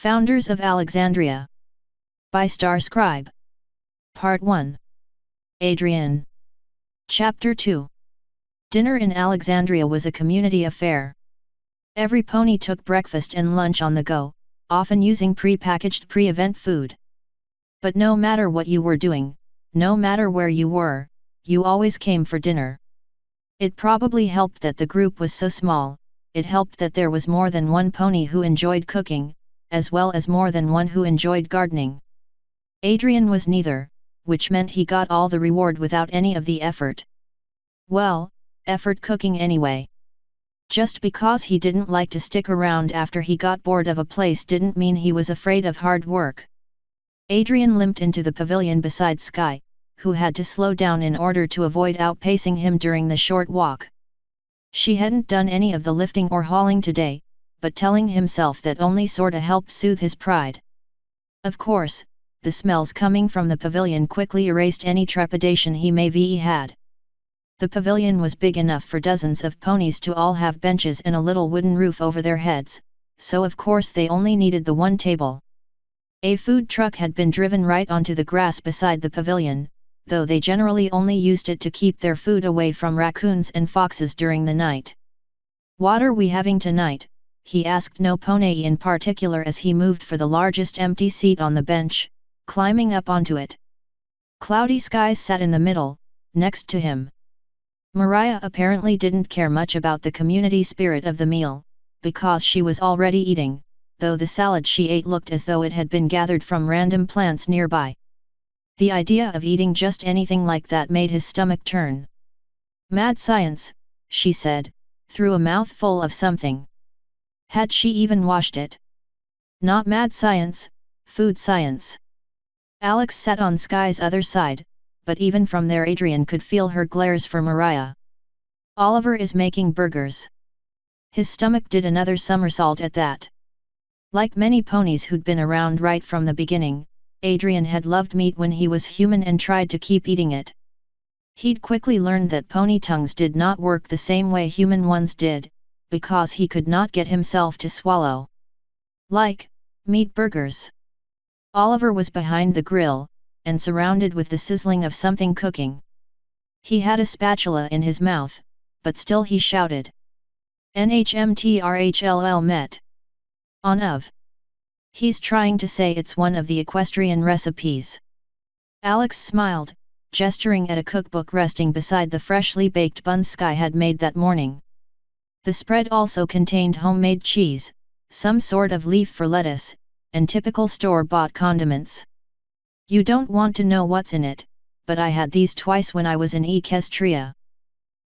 Founders of Alexandria. By Star Scribe. Part 1. Adrian. Chapter 2. Dinner in Alexandria was a community affair. Every pony took breakfast and lunch on the go, often using pre-packaged pre-event food. But no matter what you were doing, no matter where you were, you always came for dinner. It probably helped that the group was so small, it helped that there was more than one pony who enjoyed cooking, as well as more than one who enjoyed gardening. Adrian was neither, which meant he got all the reward without any of the effort. Well, effort cooking anyway. Just because he didn't like to stick around after he got bored of a place didn't mean he was afraid of hard work. Adrian limped into the pavilion beside Sky, who had to slow down in order to avoid outpacing him during the short walk. She hadn't done any of the lifting or hauling today, but telling himself that only sorta helped soothe his pride. Of course, the smells coming from the pavilion quickly erased any trepidation he maybe had. The pavilion was big enough for dozens of ponies to all have benches and a little wooden roof over their heads, so of course they only needed the one table. A food truck had been driven right onto the grass beside the pavilion, though they generally only used it to keep their food away from raccoons and foxes during the night. "What are we having tonight?" he asked no pony in particular as he moved for the largest empty seat on the bench, climbing up onto it. Cloudy Skies sat in the middle, next to him. Mariah apparently didn't care much about the community spirit of the meal, because she was already eating, though the salad she ate looked as though it had been gathered from random plants nearby. The idea of eating just anything like that made his stomach turn. "Mad science," she said, through a mouthful of something. Had she even washed it? "Not mad science, food science." Alex sat on Sky's other side, but even from there Adrian could feel her glares for Mariah. "Oliver is making burgers." His stomach did another somersault at that. Like many ponies who'd been around right from the beginning, Adrian had loved meat when he was human and tried to keep eating it. He'd quickly learned that pony tongues did not work the same way human ones did, because he could not get himself to swallow. Like meat burgers. Oliver was behind the grill, and surrounded with the sizzling of something cooking. He had a spatula in his mouth, but still he shouted. "NHMTRHLL met. On of. He's trying to say it's one of the equestrian recipes." Alex smiled, gesturing at a cookbook resting beside the freshly baked buns Sky had made that morning. The spread also contained homemade cheese, some sort of leaf for lettuce, and typical store-bought condiments. "You don't want to know what's in it, but I had these twice when I was in Equestria.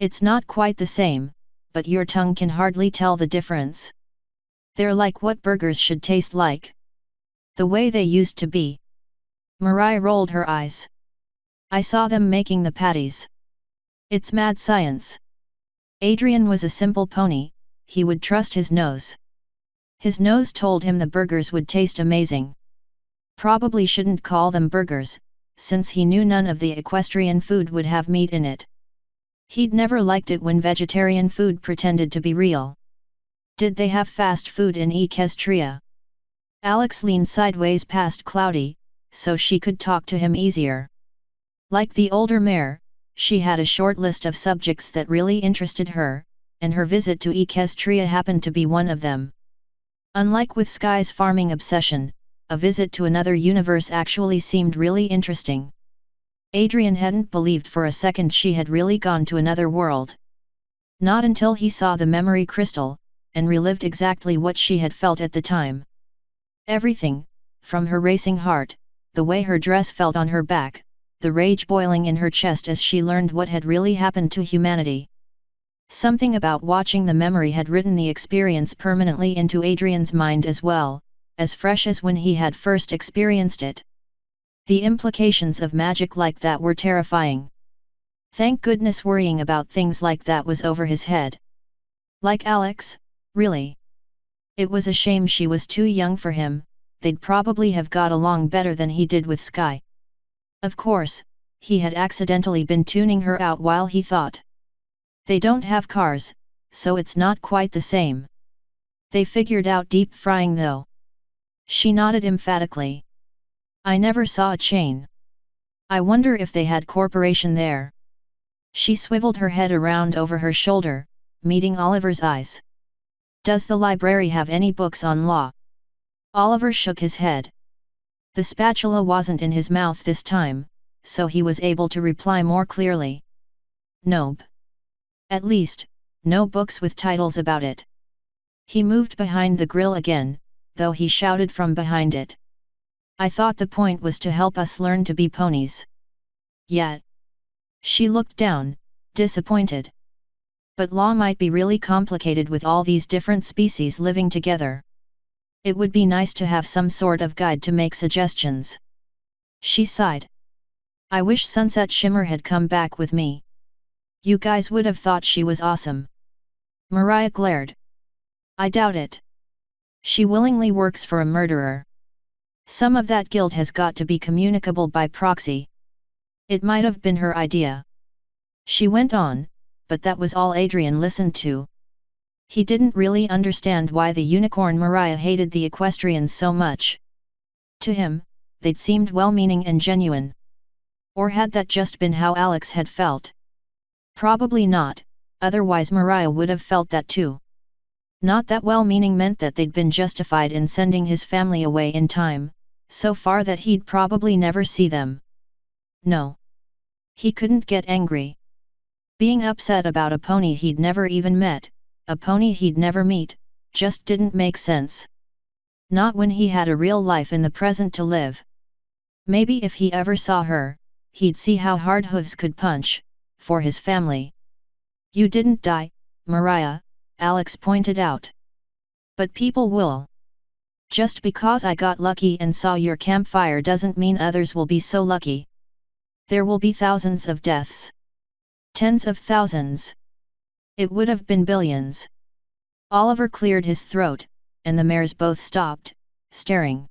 It's not quite the same, but your tongue can hardly tell the difference. They're like what burgers should taste like. The way they used to be." Mariah rolled her eyes. "I saw them making the patties. It's mad science." Adrian was a simple pony, he would trust his nose. His nose told him the burgers would taste amazing. Probably shouldn't call them burgers, since he knew none of the equestrian food would have meat in it. He'd never liked it when vegetarian food pretended to be real. Did they have fast food in Equestria? Alex leaned sideways past Cloudy, so she could talk to him easier. Like the older mare, she had a short list of subjects that really interested her, and her visit to Equestria happened to be one of them. Unlike with Sky's farming obsession, a visit to another universe actually seemed really interesting. Adrian hadn't believed for a second she had really gone to another world. Not until he saw the memory crystal, and relived exactly what she had felt at the time. Everything, from her racing heart, the way her dress felt on her back, the rage boiling in her chest as she learned what had really happened to humanity. Something about watching the memory had written the experience permanently into Adrian's mind as well, as fresh as when he had first experienced it. The implications of magic like that were terrifying. Thank goodness worrying about things like that was over his head. Like Alex, really. It was a shame she was too young for him, they'd probably have got along better than he did with Sky. Of course, he had accidentally been tuning her out while he thought. They don't have cars, so it's not quite the same. They figured out deep frying though. She nodded emphatically. I never saw a chain. I wonder if they had corporation there. She swiveled her head around over her shoulder, meeting Oliver's eyes. Does the library have any books on law? Oliver shook his head. The spatula wasn't in his mouth this time, so he was able to reply more clearly. Nope. At least, no books with titles about it. He moved behind the grill again, though he shouted from behind it. I thought the point was to help us learn to be ponies. Yet. She looked down, disappointed. But law might be really complicated with all these different species living together. It would be nice to have some sort of guide to make suggestions. She sighed. I wish Sunset Shimmer had come back with me. You guys would have thought she was awesome. Mariah glared. I doubt it. She willingly works for a murderer. Some of that guilt has got to be communicable by proxy. It might have been her idea. She went on, but that was all Adrian listened to. He didn't really understand why the unicorn Mariah hated the equestrians so much. To him, they'd seemed well-meaning and genuine. Or had that just been how Alex had felt? Probably not, otherwise Mariah would have felt that too. Not that well-meaning meant that they'd been justified in sending his family away in time, so far that he'd probably never see them. No. He couldn't get angry. Being upset about a pony he'd never even met, a pony he'd never meet, just didn't make sense. Not when he had a real life in the present to live. Maybe if he ever saw her, he'd see how hard hooves could punch, for his family. You didn't die, Mariah, Alex pointed out. But people will. Just because I got lucky and saw your campfire doesn't mean others will be so lucky. There will be thousands of deaths. Tens of thousands. It would have been billions. Oliver cleared his throat, and the mares both stopped, staring.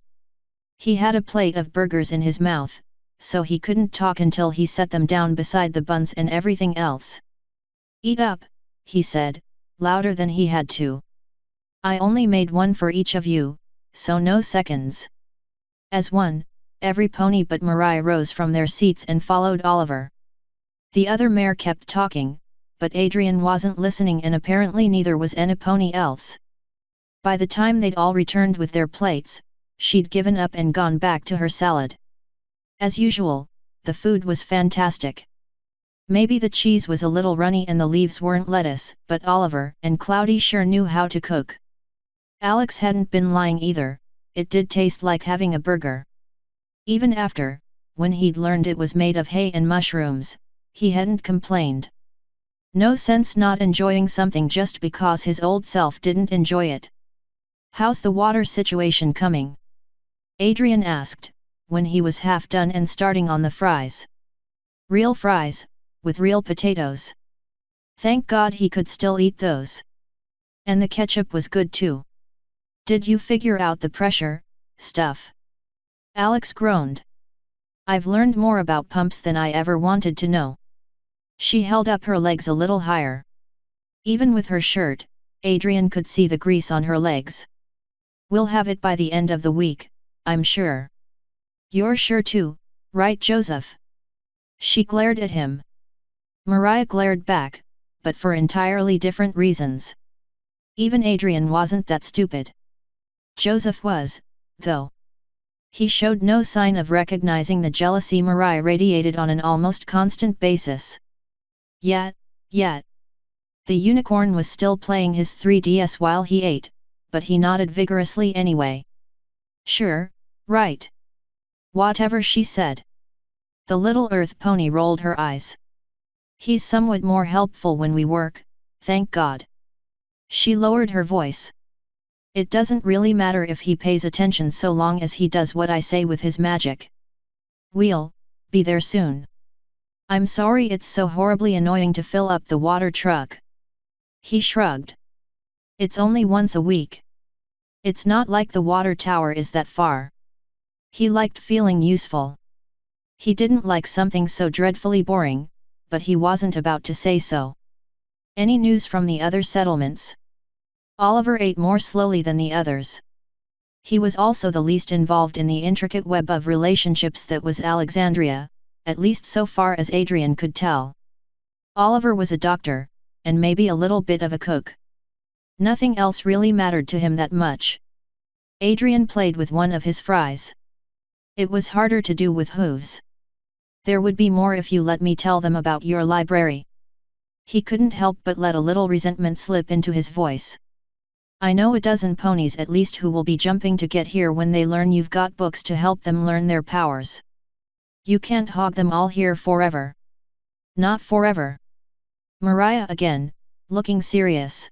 He had a plate of burgers in his mouth, so he couldn't talk until he set them down beside the buns and everything else. Eat up, he said, louder than he had to. I only made one for each of you, so no seconds. As one, every pony but Mariah rose from their seats and followed Oliver. The other mare kept talking, but Adrian wasn't listening and apparently neither was any pony else. By the time they'd all returned with their plates, she'd given up and gone back to her salad. As usual, the food was fantastic. Maybe the cheese was a little runny and the leaves weren't lettuce, but Oliver and Cloudy sure knew how to cook. Alex hadn't been lying either, it did taste like having a burger. Even after, when he'd learned it was made of hay and mushrooms, he hadn't complained. No sense not enjoying something just because his old self didn't enjoy it. How's the water situation coming? Adrian asked, when he was half done and starting on the fries. Real fries, with real potatoes. Thank God he could still eat those. And the ketchup was good too. Did you figure out the pressure stuff? Alex groaned. I've learned more about pumps than I ever wanted to know. She held up her legs a little higher. Even with her shirt, Adrian could see the grease on her legs. We'll have it by the end of the week, I'm sure. You're sure too, right Joseph? She glared at him. Mariah glared back, but for entirely different reasons. Even Adrian wasn't that stupid. Joseph was, though. He showed no sign of recognizing the jealousy Mariah radiated on an almost constant basis. Yet. The unicorn was still playing his 3DS while he ate, but he nodded vigorously anyway. Sure, right. Whatever she said. The little earth pony rolled her eyes. He's somewhat more helpful when we work, thank God. She lowered her voice. It doesn't really matter if he pays attention so long as he does what I say with his magic. We'll be there soon. I'm sorry it's so horribly annoying to fill up the water truck. He shrugged. It's only once a week. It's not like the water tower is that far. He liked feeling useful. He didn't like something so dreadfully boring, but he wasn't about to say so. Any news from the other settlements? Oliver ate more slowly than the others. He was also the least involved in the intricate web of relationships that was Alexandria, at least so far as Adrian could tell. Oliver was a doctor, and maybe a little bit of a cook. Nothing else really mattered to him that much. Adrian played with one of his fries. It was harder to do with hooves. There would be more if you let me tell them about your library. He couldn't help but let a little resentment slip into his voice. I know a dozen ponies at least who will be jumping to get here when they learn you've got books to help them learn their powers. You can't hog them all here forever. Not forever. Mariah again, looking serious.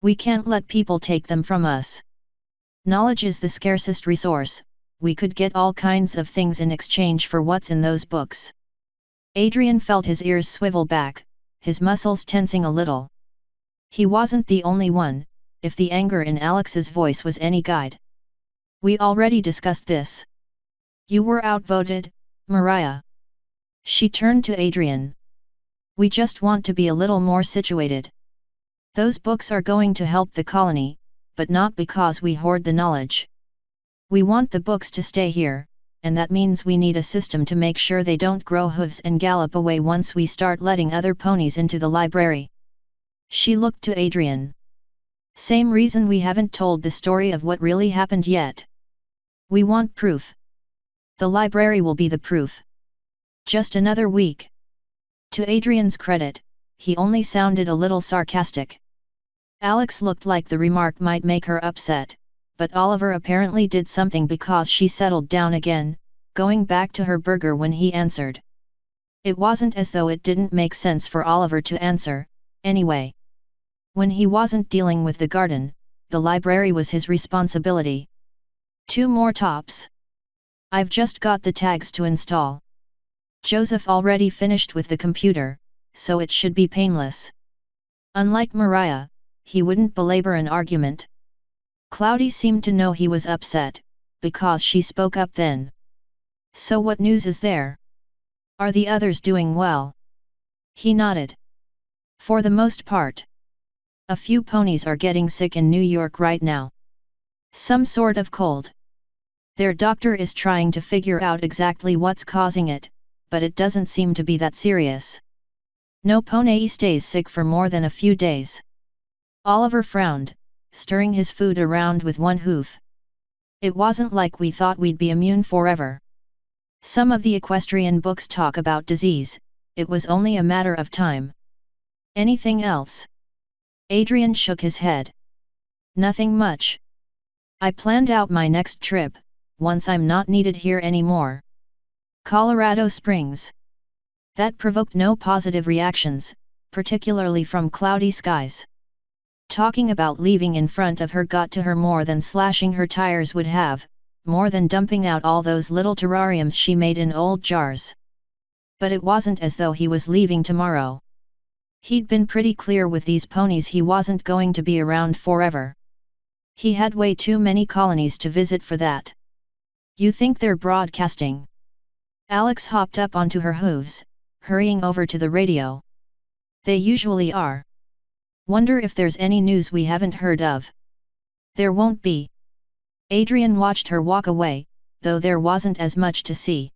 We can't let people take them from us. Knowledge is the scarcest resource, we could get all kinds of things in exchange for what's in those books. Adrian felt his ears swivel back, his muscles tensing a little. He wasn't the only one, if the anger in Alex's voice was any guide. We already discussed this. You were outvoted, Mariah. She turned to Adrian. We just want to be a little more situated. Those books are going to help the colony, but not because we hoard the knowledge. We want the books to stay here, and that means we need a system to make sure they don't grow hooves and gallop away once we start letting other ponies into the library. She looked to Adrian. Same reason we haven't told the story of what really happened yet. We want proof. The library will be the proof. Just another week. To Adrian's credit, he only sounded a little sarcastic. Alex looked like the remark might make her upset, but Oliver apparently did something because she settled down again, going back to her burger when he answered. It wasn't as though it didn't make sense for Oliver to answer, anyway. When he wasn't dealing with the garden, the library was his responsibility. 2 more tops. I've just got the tags to install. Joseph already finished with the computer, so it should be painless. Unlike Mariah, he wouldn't belabor an argument. Cloudy seemed to know he was upset, because she spoke up then. So what news is there? Are the others doing well? He nodded. For the most part. A few ponies are getting sick in New York right now. Some sort of cold. Their doctor is trying to figure out exactly what's causing it, but it doesn't seem to be that serious. No pony stays sick for more than a few days. Oliver frowned, stirring his food around with one hoof. It wasn't like we thought we'd be immune forever. Some of the equestrian books talk about disease, it was only a matter of time. Anything else? Adrian shook his head. Nothing much. I planned out my next trip, once I'm not needed here anymore. Colorado Springs. That provoked no positive reactions, particularly from cloudy skies. Talking about leaving in front of her got to her more than slashing her tires would have, more than dumping out all those little terrariums she made in old jars. But it wasn't as though he was leaving tomorrow. He'd been pretty clear with these ponies he wasn't going to be around forever. He had way too many colonies to visit for that. You think they're broadcasting? Alex hopped up onto her hooves, hurrying over to the radio. They usually are. Wonder if there's any news we haven't heard of. There won't be. Adrian watched her walk away, though there wasn't as much to see.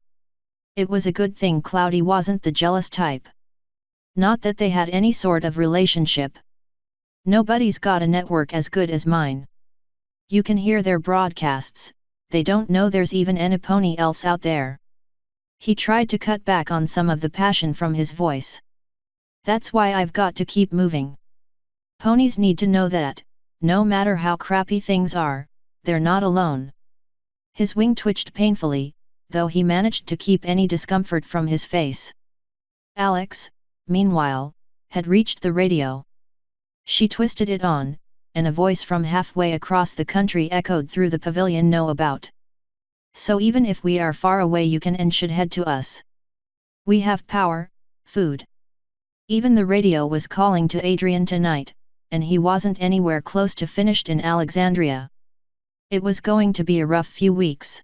It was a good thing Cloudy wasn't the jealous type. Not that they had any sort of relationship. Nobody's got a network as good as mine. You can hear their broadcasts, they don't know there's even any pony else out there. He tried to cut back on some of the passion from his voice. That's why I've got to keep moving. Ponies need to know that, no matter how crappy things are, they're not alone. His wing twitched painfully, though he managed to keep any discomfort from his face. Alex, meanwhile, had reached the radio. She twisted it on, and a voice from halfway across the country echoed through the pavilion. Know about. So even if we are far away you can and should head to us. We have power, food. Even the radio was calling to Adrian tonight, and he wasn't anywhere close to finished in Alexandria. It was going to be a rough few weeks.